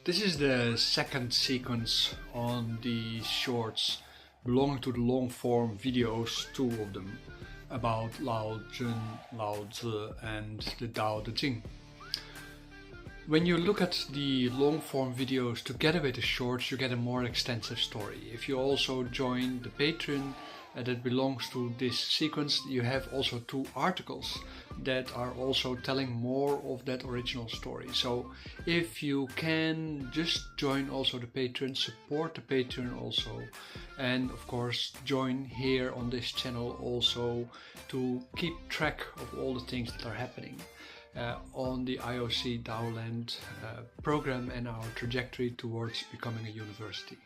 This is the second sequence on the shorts belonging to the long form videos, two of them, about Laozi, Laozi and the Daodejing. When you look at the long form videos together with the shorts, you get a more extensive story. If you also join the Patreon that belongs to this sequence, you have also two articles that are also telling more of that original story. So if you can, just join also the Patreon, support the Patreon also, and of course join here on this channel also to keep track of all the things that are happening on the IOC Daoland program and our trajectory towards becoming a university.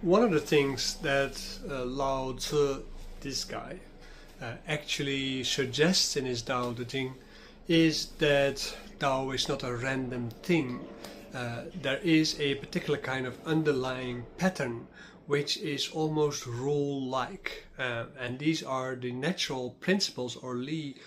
One of the things that Laozi, this guy, actually suggests in his Daodejing is that Dao is not a random thing. There is a particular kind of underlying pattern which is almost rule-like, and these are the natural principles or li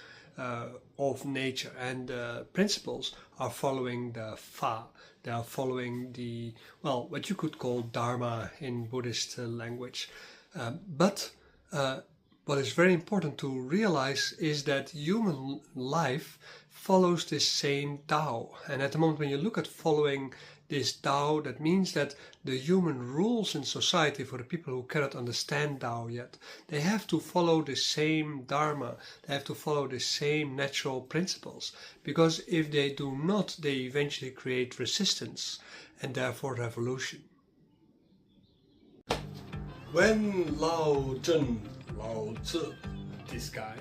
of nature, and principles are following the fa. They are following the, well, what you could call dharma in Buddhist language. But what is very important to realize is that human life follows this same Tao. And at the moment when you look at following this Tao, that means that the human rules in society, for the people who cannot understand Tao yet, they have to follow the same Dharma, they have to follow the same natural principles. Because if they do not, they eventually create resistance and therefore revolution. When Laozi, this guy,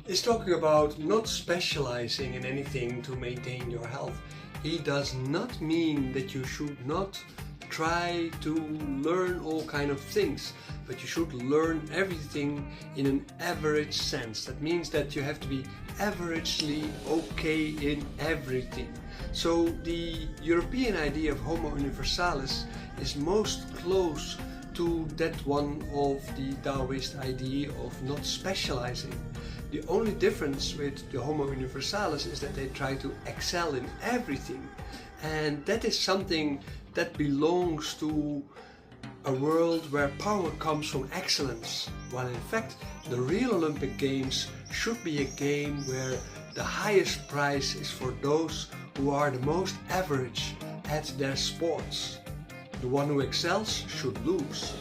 is talking about not specializing in anything to maintain your health, he does not mean that you should not try to learn all kind of things, but you should learn everything in an average sense. That means that you have to be averagely okay in everything. So the European idea of Homo universalis is most close to that one of the Daoist idea of not specializing. The only difference with the Homo universalis is that they try to excel in everything, and that is something that belongs to a world where power comes from excellence, while in fact the real Olympic Games should be a game where the highest prize is for those who are the most average at their sports. The one who excels should lose.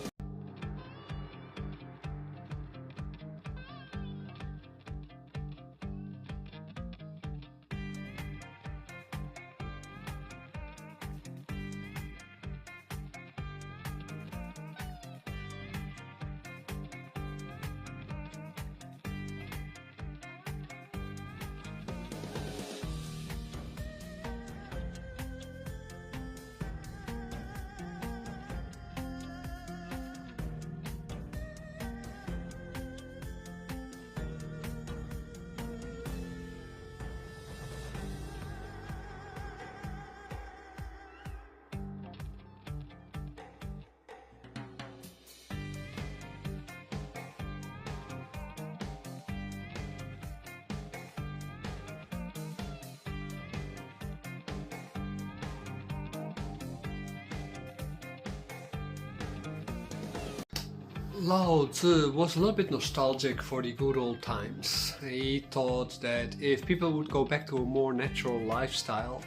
Laozi was a little bit nostalgic for the good old times. He thought that if people would go back to a more natural lifestyle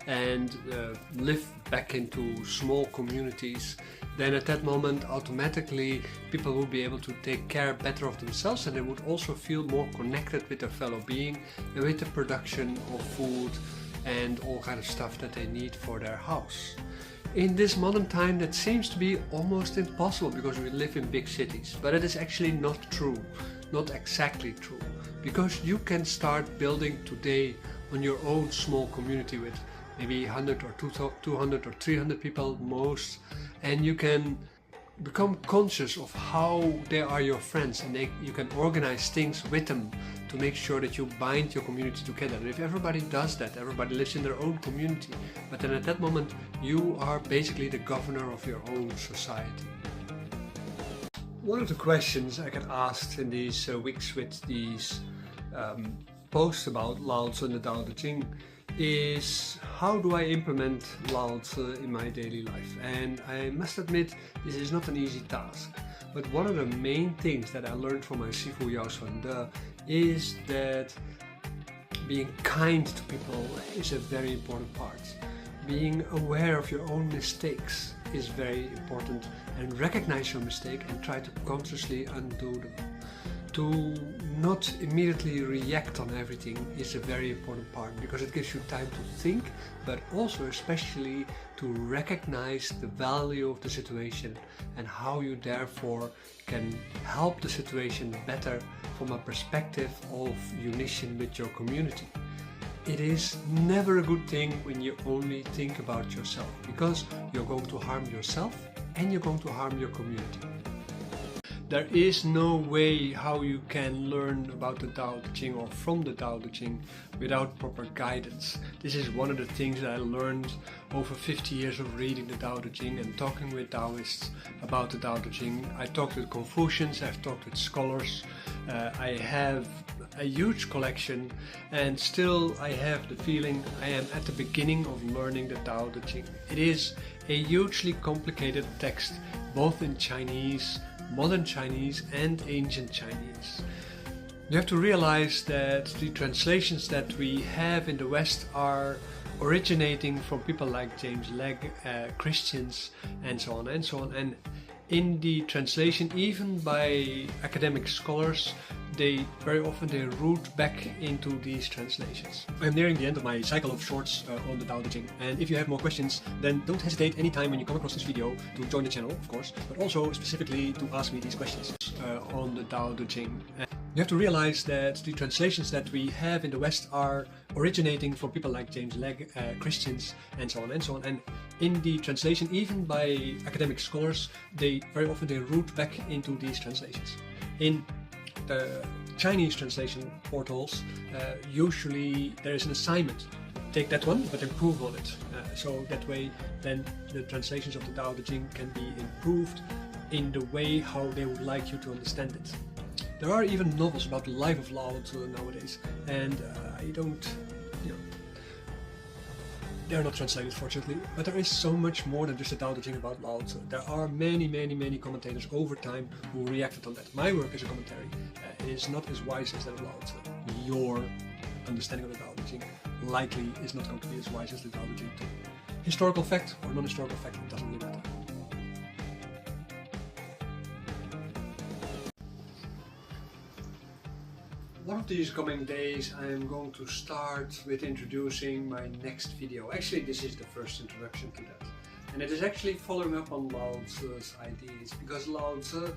and live back into small communities, then at that moment automatically people would be able to take care better of themselves, and they would also feel more connected with their fellow being and with the production of food and all kind of stuff that they need for their house. In this modern time that seems to be almost impossible because we live in big cities, but it is actually not true, not exactly true, because you can start building today on your own small community with maybe 100 or 200 or 300 people most, and you can become conscious of how they are your friends, and you can organize things with them to make sure that you bind your community together. And if everybody does that, everybody lives in their own community, but then at that moment you are basically the governor of your own society. One of the questions I get asked in these weeks with these posts about Laozi and the Daodejing is how do I implement Laozi in my daily life? And I must admit, this is not an easy task. But one of the main things that I learned from my Sifu Yao Xuan De is that being kind to people is a very important part. Being aware of your own mistakes is very important, and recognize your mistake and try to consciously undo them. To not immediately react on everything is a very important part, because it gives you time to think, but also especially to recognize the value of the situation and how you therefore can help the situation better from a perspective of unition with your community. It is never a good thing when you only think about yourself, because you're going to harm yourself and you're going to harm your community. There is no way how you can learn about the Daodejing or from the Daodejing without proper guidance. This is one of the things that I learned over 50 years of reading the Daodejing and talking with Daoists about the Daodejing. I talked with Confucians, I've talked with scholars, I have a huge collection, and still I have the feeling I am at the beginning of learning the Daodejing. It is a hugely complicated text, both in Chinese, modern Chinese and ancient Chinese. You have to realize that the translations that we have in the West are originating from people like James Legge, Christians, and so on and so on. And in the translation, even by academic scholars, they very often root back into these translations. I'm nearing the end of my cycle of shorts on the Daodejing, and if you have more questions, then don't hesitate anytime when you come across this video to join the channel, of course, but also specifically to ask me these questions on the Daodejing. You have to realize that the translations that we have in the West are originating from people like James Legge, Christians, and so on and so on. And in the translation, even by academic scholars, they very often root back into these translations. In the Chinese translation portals, usually there is an assignment. Take that one, but improve on it. So that way, then the translations of the Daodejing can be improved in the way how they would like you to understand it. There are even novels about the life of Laozi nowadays, and I don't, they're not translated fortunately, but there is so much more than just a Daodejing about Laozi. There are many commentators over time who reacted on that. My work as a commentary is not as wise as that of Laozi. Your understanding of the Daodejing likely is not going to be as wise as the Daodejing too. Historical fact or non-historical fact, it doesn't really matter. One of these coming days I am going to start with introducing my next video. Actually, this is the first introduction to that. And it is actually following up on Laozi's ideas, because Laozi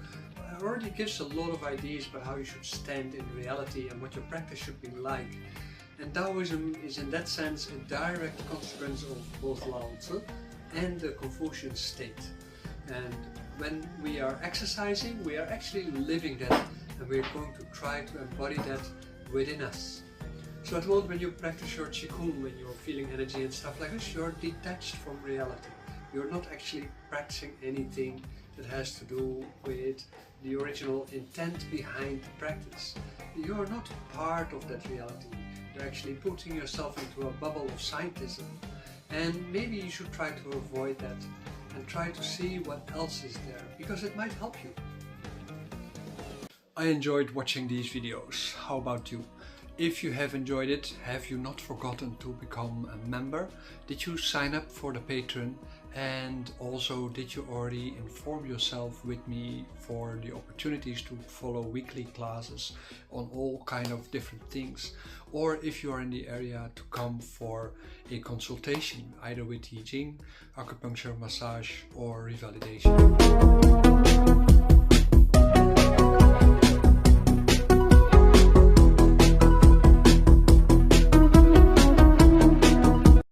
already gives a lot of ideas about how you should stand in reality and what your practice should be like. And Taoism is in that sense a direct consequence of both Laozi and the Confucian state. And when we are exercising, we are actually living that, and we're going to try to embody that within us. So at the moment when you practice your Qigong, when you're feeling energy and stuff like this, you're detached from reality. You're not actually practicing anything that has to do with the original intent behind the practice. You're not part of that reality. You're actually putting yourself into a bubble of scientism. And maybe you should try to avoid that and try to see what else is there, because it might help you. I enjoyed watching these videos. How about you? If you have enjoyed it, have you not forgotten to become a member? Did you sign up for the Patreon? And also, did you already inform yourself with me for the opportunities to follow weekly classes on all kind of different things? Or if you are in the area, to come for a consultation, either with teaching, acupuncture, massage or revalidation.